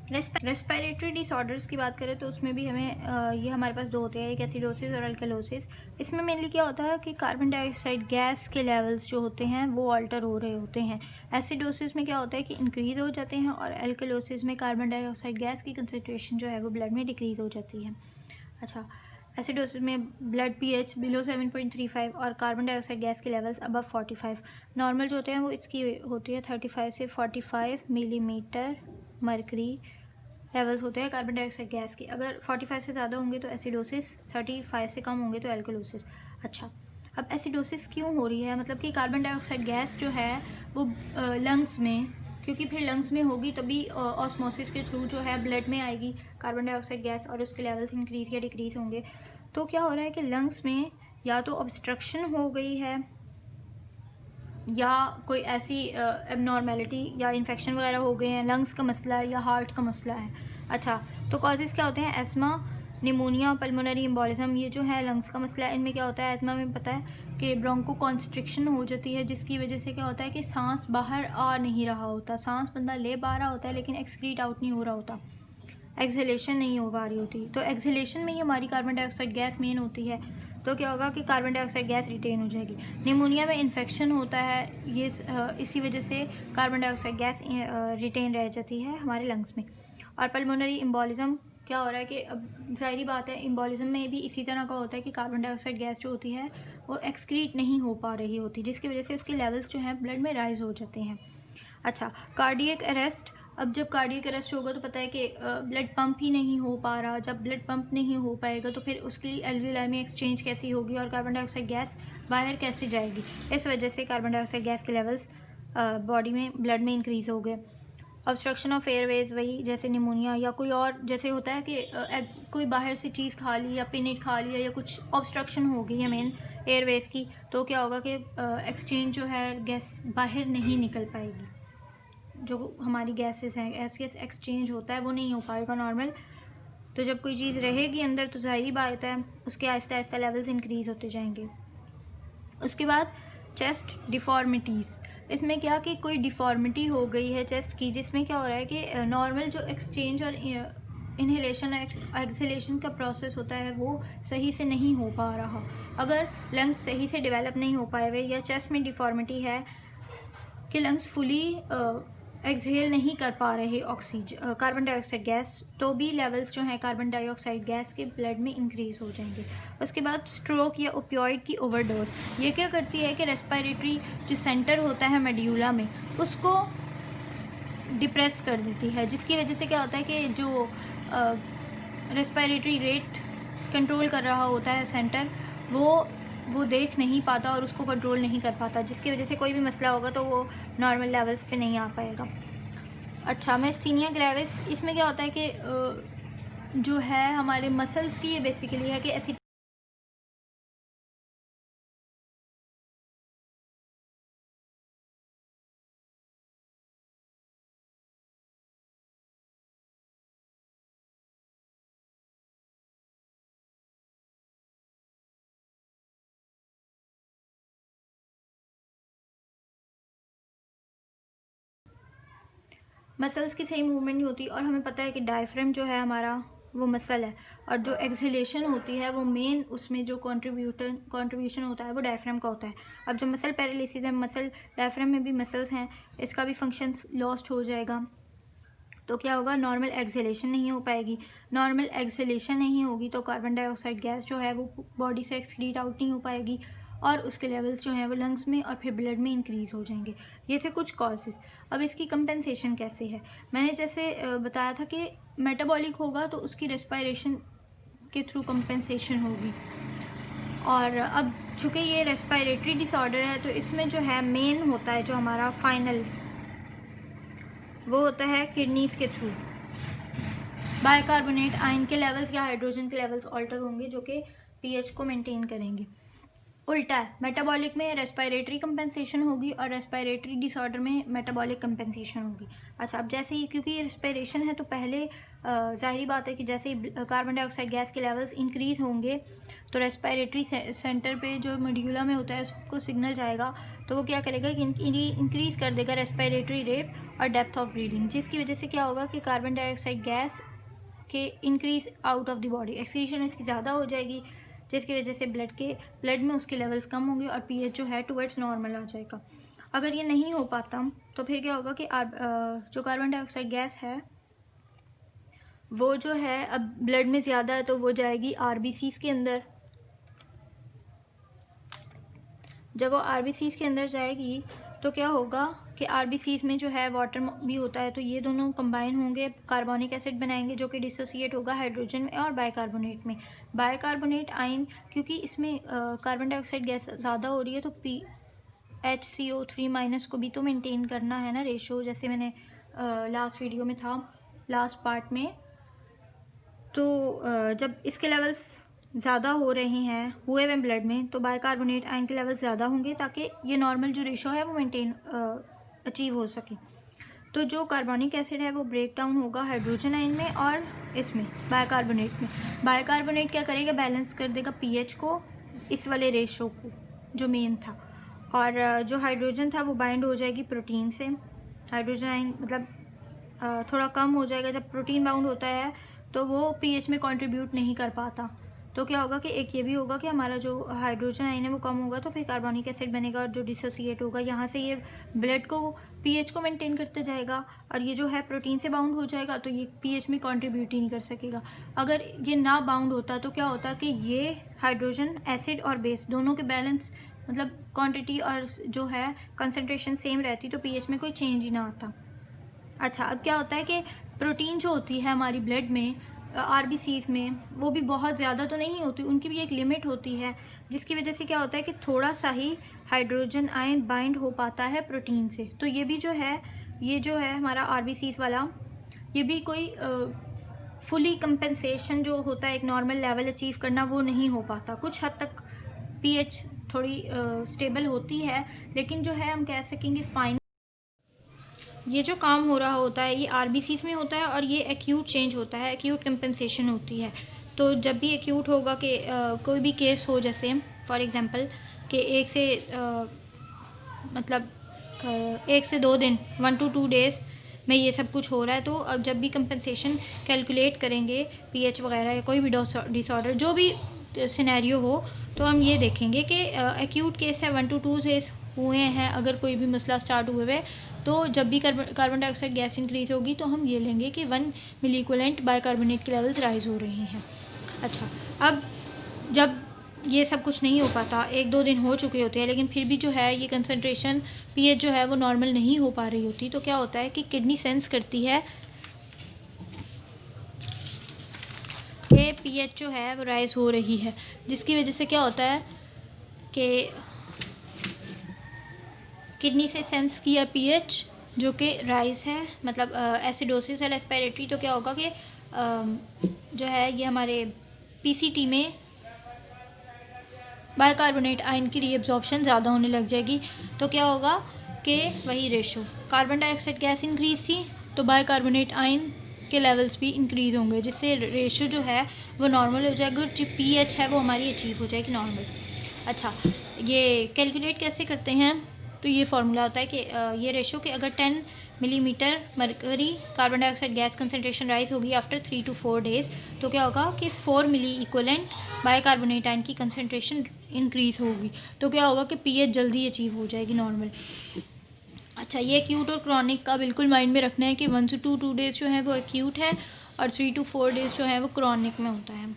Respiratory disorders की बात करें तो उसमें भी हमें ये हमारे पास दो होते हैं, एक एसिडोसिस और अल्कलोसिस। इसमें मेनली क्या होता है कि कार्बन डाइऑक्साइड गैस के लेवल्स जो होते हैं वो अल्टर हो रहे होते हैं। एसिडोसिस में क्या होता है कि इंक्रीज़ हो जाते हैं, और अल्कलोसिस में कार्बन डाइऑक्साइड गैस की कंसनट्रेशन जो है वो ब्लड में डिक्रीज़ हो जाती है। अच्छा, एसिडोसिस में ब्लड पीएच बिलो 7.35 और कार्बन डाइऑक्साइड गैस के लेवल्स अबव 45। नॉर्मल जो होते हैं वो इसकी होती है 35 से 45 मिलीमीटर मरकरी लेवल्स होते हैं कार्बन डाइऑक्साइड गैस के। अगर 45 से ज़्यादा होंगे तो एसिडोसिस, 35 से कम होंगे तो एल्कलोसिस। अच्छा, अब एसिडोसिस क्यों हो रही है, मतलब कि कार्बन डाइऑक्साइड गैस जो है वो लंग्स में, क्योंकि फिर लंग्स में होगी तभी ऑस्मोसिस के थ्रू जो है ब्लड में आएगी कार्बन डाइऑक्साइड गैस, और उसके लेवल्स इंक्रीज़ या डिक्रीज़ होंगे। तो क्या हो रहा है कि लंग्स में या तो ऑब्स्ट्रक्शन हो गई है, या कोई ऐसी एबनॉर्मेलिटी या इन्फेक्शन वगैरह हो गए हैं, लंग्स का मसला है या हार्ट का मसला है। अच्छा, तो कॉजेज़ क्या होते हैं, एस्मा, निमोनिया, पल्मोनरी एम्बोलिज्म, ये जो है लंग्स का मसला है। इनमें क्या होता है, एस्मा में पता है कि ब्रोंको कॉन्स्ट्रिक्शन हो जाती है, जिसकी वजह से क्या होता है कि सांस बाहर आ नहीं रहा होता, सांस बंदा ले पा रहा होता है लेकिन एक्सक्रीट आउट नहीं हो रहा होता, एक्सहेलेशन नहीं हो पा रही होती। तो एक्सहेलेशन में ही हमारी कार्बन डाइऑक्साइड गैस मेन होती है, तो क्या होगा कि कार्बन डाइऑक्साइड गैस रिटेन हो जाएगी। निमोनिया में इन्फेक्शन होता है, ये इसी वजह से कार्बन डाइऑक्साइड गैस रिटेन रह जाती है हमारे लंग्स में। और पल्मोनरी एम्बोलिज्म क्या हो रहा है कि अब ज़ाहिरी बात है, एम्बोलिज्म में भी इसी तरह का होता है कि कार्बन डाइऑक्साइड गैस जो होती है वो एक्सक्रीट नहीं हो पा रही होती, जिसकी वजह से उसके लेवल्स जो हैं ब्लड में राइज हो जाते हैं। अच्छा, कार्डियक अरेस्ट, अब जब कार्डियक अरेस्ट होगा तो पता है कि ब्लड पंप ही नहीं हो पा रहा। जब ब्लड पंप नहीं हो पाएगा तो फिर उसकी एल्वियोलाई में एक्सचेंज कैसी होगी और कार्बन डाइऑक्साइड गैस बाहर कैसे जाएगी। इस वजह से कार्बन डाइऑक्साइड गैस के लेवल्स बॉडी में, ब्लड में इंक्रीज़ हो गए। ऑब्स्ट्रक्शन ऑफ एयरवेज, वही जैसे निमोनिया, या कोई और जैसे होता है कि कोई बाहर से चीज़ खा ली या पिनट खा लिया या कुछ ऑब्स्ट्रक्शन हो गई है मेन एयरवेज की, तो क्या होगा कि एक्सचेंज जो है गैस बाहर नहीं निकल पाएगी। जो हमारी गैसेस हैं, गैस एक्सचेंज होता है वो नहीं हो पाएगा नॉर्मल। तो जब कोई चीज़ रहेगी अंदर तो ज़ाहिर बात है उसके आहिस्ता आहिस्ता लेवल्स इंक्रीज़ होते जाएंगे। उसके बाद चेस्ट डिफ़ॉर्मिटीज़, इसमें क्या कि कोई डिफ़ॉर्मिटी हो गई है चेस्ट की, जिसमें क्या हो रहा है कि नॉर्मल जो एक्सचेंज और इन्हेलेशन और एक्सहेलेशन का प्रोसेस होता है वो सही से नहीं हो पा रहा। अगर लंग्स सही से डेवलप नहीं हो पाए हुए, या चेस्ट में डिफ़ॉर्मिटी है कि लंग्स फुली एक्सहेल नहीं कर पा रहे ऑक्सीजन, कार्बन डाइऑक्साइड गैस, तो भी लेवल्स जो हैं कार्बन डाइऑक्साइड गैस के ब्लड में इंक्रीज़ हो जाएंगे। उसके बाद स्ट्रोक या ओपियोइड की ओवरडोज, ये क्या करती है कि रेस्पिरेटरी जो सेंटर होता है मेड्यूला में उसको डिप्रेस कर देती है, जिसकी वजह से क्या होता है कि जो रेस्पिरेटरी रेट कंट्रोल कर रहा होता है सेंटर, वो देख नहीं पाता और उसको कंट्रोल नहीं कर पाता, जिसकी वजह से कोई भी मसला होगा तो वो नॉर्मल लेवल्स पे नहीं आ पाएगा। अच्छा, मैस्थीनिया ग्रेविस, इसमें क्या होता है कि जो है हमारे मसल्स की, ये बेसिकली है कि ऐसी मसल्स की सही मूवमेंट नहीं होती, और हमें पता है कि डायफ्राम जो है हमारा वो मसल है, और जो एक्सहेलेशन होती है वो मेन उसमें जो कंट्रीब्यूशन होता है वो डायफ्राम का होता है। अब जो मसल पैरालिसिस है, मसल डायफ्राम में भी मसल्स हैं, इसका भी फंक्शन लॉस्ट हो जाएगा, तो क्या होगा, नॉर्मल एक्सहेलेशन नहीं हो पाएगी। नॉर्मल एक्सहेलेशन नहीं होगी तो कार्बन डाइऑक्साइड गैस जो है वो बॉडी से एक्सक्रीट आउट नहीं हो पाएगी, और उसके लेवल्स जो हैं वो लंग्स में और फिर ब्लड में इंक्रीज़ हो जाएंगे। ये थे कुछ कॉजेज़। अब इसकी कंपेंसेशन कैसे है, मैंने जैसे बताया था कि मेटाबॉलिक होगा तो उसकी रेस्पिरेशन के थ्रू कंपेंसेशन होगी। और अब चूँकि ये रेस्पिरेटरी डिसऑर्डर है तो इसमें जो है मेन होता है जो हमारा फाइनल, वो होता है किडनीज़ के थ्रू। बाइकार्बोनेट आयन के लेवल्स या हाइड्रोजन के लेवल्स ऑल्टर होंगे जो कि पीएच को मेंटेन करेंगे। उल्टा है, मेटाबॉलिक में रेस्पिरेटरी कंपेंसेशन होगी और रेस्पिरेटरी डिसऑर्डर में मेटाबॉलिक कंपेंसेशन होगी। अच्छा, अब जैसे ही क्योंकि ये रेस्पिरेशन है तो पहले ज़ाहिरी बात है कि जैसे ही कार्बन डाइऑक्साइड गैस के लेवल्स इंक्रीज़ होंगे तो रेस्पिरेटरी सेंटर पे जो मेड्यूला में होता है उसको सिग्नल जाएगा, तो वो क्या करेगा कि इंक्रीज़ कर देगा रेस्पिरेटरी रेट और डेप्थ ऑफ ब्रीदिंग, जिसकी वजह से क्या होगा कि कार्बन डाइऑक्साइड गैस के increase out of the body, excretion इसकी ज़्यादा हो जाएगी, जिसकी वजह से ब्लड में उसके लेवल्स कम होंगे और पीएच जो है टुवर्ड्स नॉर्मल आ जाएगा। अगर ये नहीं हो पाता तो फिर क्या होगा कि जो कार्बन डाइऑक्साइड गैस है वो जो है अब ब्लड में ज़्यादा है तो वो जाएगी आरबीसीज़ के अंदर। जब वो आरबीसीज़ के अंदर जाएगी तो क्या होगा कि आरबीसीज़ में जो है वाटर भी होता है, तो ये दोनों कंबाइन होंगे, कार्बोनिक एसिड बनाएंगे जो कि डिसोसिएट होगा हाइड्रोजन में और बाइकार्बोनेट में। बाइकार्बोनेट आयन, क्योंकि इसमें कार्बन डाइऑक्साइड गैस ज़्यादा हो रही है तो HCO3- को भी तो मेंटेन करना है ना रेशो, जैसे मैंने लास्ट वीडियो में था, लास्ट पार्ट में। तो जब इसके लेवल्स ज़्यादा हो रहे हैं हुए हुए ब्लड में तो बाइकार्बोनेट आयन के लेवल्स ज़्यादा होंगे ताकि ये नॉर्मल जो रेशो है वो मेंटेन अचीव हो सके। तो जो कार्बोनिक एसिड है वो ब्रेक डाउन होगा हाइड्रोजन आयन में और इसमें बाइकार्बोनेट में। बाइकार्बोनेट क्या करेगा, बैलेंस कर देगा पीएच को, इस वाले रेशो को जो मेन था, और जो हाइड्रोजन था वो बाइंड हो जाएगी प्रोटीन से। हाइड्रोजन आयन मतलब थोड़ा कम हो जाएगा, जब प्रोटीन बाउंड होता है तो वो पीएच में कंट्रीब्यूट नहीं कर पाता। तो क्या होगा कि एक ये भी होगा कि हमारा जो हाइड्रोजन आयन है वो कम होगा, तो फिर कार्बोनिक एसिड बनेगा और जो डिसोसिएट होगा यहाँ से ये ब्लड को पीएच को मेंटेन करते जाएगा, और ये जो है प्रोटीन से बाउंड हो जाएगा तो ये पीएच में कंट्रीब्यूट ही नहीं कर सकेगा। अगर ये ना बाउंड होता तो क्या होता कि ये हाइड्रोजन एसिड और बेस दोनों के बैलेंस मतलब क्वांटिटी और जो है कंसनट्रेशन सेम रहती तो पीएच में कोई चेंज ही ना आता। अच्छा, अब क्या होता है कि प्रोटीन जो होती है हमारी ब्लड में आरबीसीज़ में वो भी बहुत ज़्यादा तो नहीं होती, उनकी भी एक लिमिट होती है, जिसकी वजह से क्या होता है कि थोड़ा सा ही हाइड्रोजन आयन बाइंड हो पाता है प्रोटीन से। तो ये भी जो है हमारा आरबीसीज़ वाला, ये भी कोई फुली कंपेंसेशन जो होता है एक नॉर्मल लेवल अचीव करना वो नहीं हो पाता। कुछ हद तक पीएच थोड़ी स्टेबल होती है, लेकिन जो है हम कह सकेंगे फाइन ये जो काम हो रहा होता है ये आरबीसीज़ में होता है और ये एक्यूट चेंज होता है, एक्यूट कंपेंसेशन होती है। तो जब भी एक्यूट होगा कि कोई भी केस हो, जैसे फॉर एग्जांपल कि मतलब 1 से 2 दिन 1 to 2 डेज़ में ये सब कुछ हो रहा है, तो अब जब भी कंपेंसेशन कैलकुलेट करेंगे पीएच वगैरह या कोई भी डिसऑर्डर जो भी सिनेरियो हो, तो हम ये देखेंगे कि एक्यूट केस है 1 to 2 डेज़ हुए हैं, अगर कोई भी मसला स्टार्ट हुए हुए, तो जब भी कार्बन डाइऑक्साइड गैस इंक्रीज़ होगी तो हम ये लेंगे कि 1 मिली इक्विवेलेंट बाइकार्बोनेट के लेवल्स राइज़ हो रही हैं। अच्छा, अब जब ये सब कुछ नहीं हो पाता, 1-2 दिन हो चुके होते हैं, लेकिन फिर भी जो है ये कंसनट्रेशन पीएच जो है वो नॉर्मल नहीं हो पा रही होती, तो क्या होता है कि किडनी सेंस करती है कि पीएच जो है वो राइज़ हो रही है, जिसकी वजह से क्या होता है कि किडनी से सेंस किया पीएच जो कि राइज है, मतलब एसिडोसिस है रेस्पिरेटरी, तो क्या होगा कि जो है ये हमारे पीसीटी में बाइकार्बोनेट आयन की रीअब्जॉर्प्शन ज़्यादा होने लग जाएगी। तो क्या होगा कि वही ratio, carbon dioxide gas increase थी तो बाइकार्बोनेट आयन के लेवल्स भी इंक्रीज़ होंगे, जिससे रेशो जो है वो नॉर्मल हो जाएगा, जो पीएच है वो हमारी अचीव हो जाएगी नॉर्मल। अच्छा, ये कैलकुलेट कैसे करते हैं, तो ये फार्मूला होता है कि ये रेशो कि अगर 10 millimetre mercury carbon dioxide gas concentration rise होगी आफ्टर 3 to 4 डेज़, तो क्या होगा कि 4 मिली इक्वलेंट बाइकार्बोनेट आयन की कंसनट्रेशन इंक्रीज़ होगी, तो क्या होगा कि पीएच जल्दी अचीव हो जाएगी नॉर्मल। अच्छा, ये एक्यूट और क्रॉनिक का बिल्कुल माइंड में रखना है कि 1 to 2 डेज़ जो है वो एक्यूट है और 3 to 4 डेज़ जो है वो क्रॉनिक में होता है।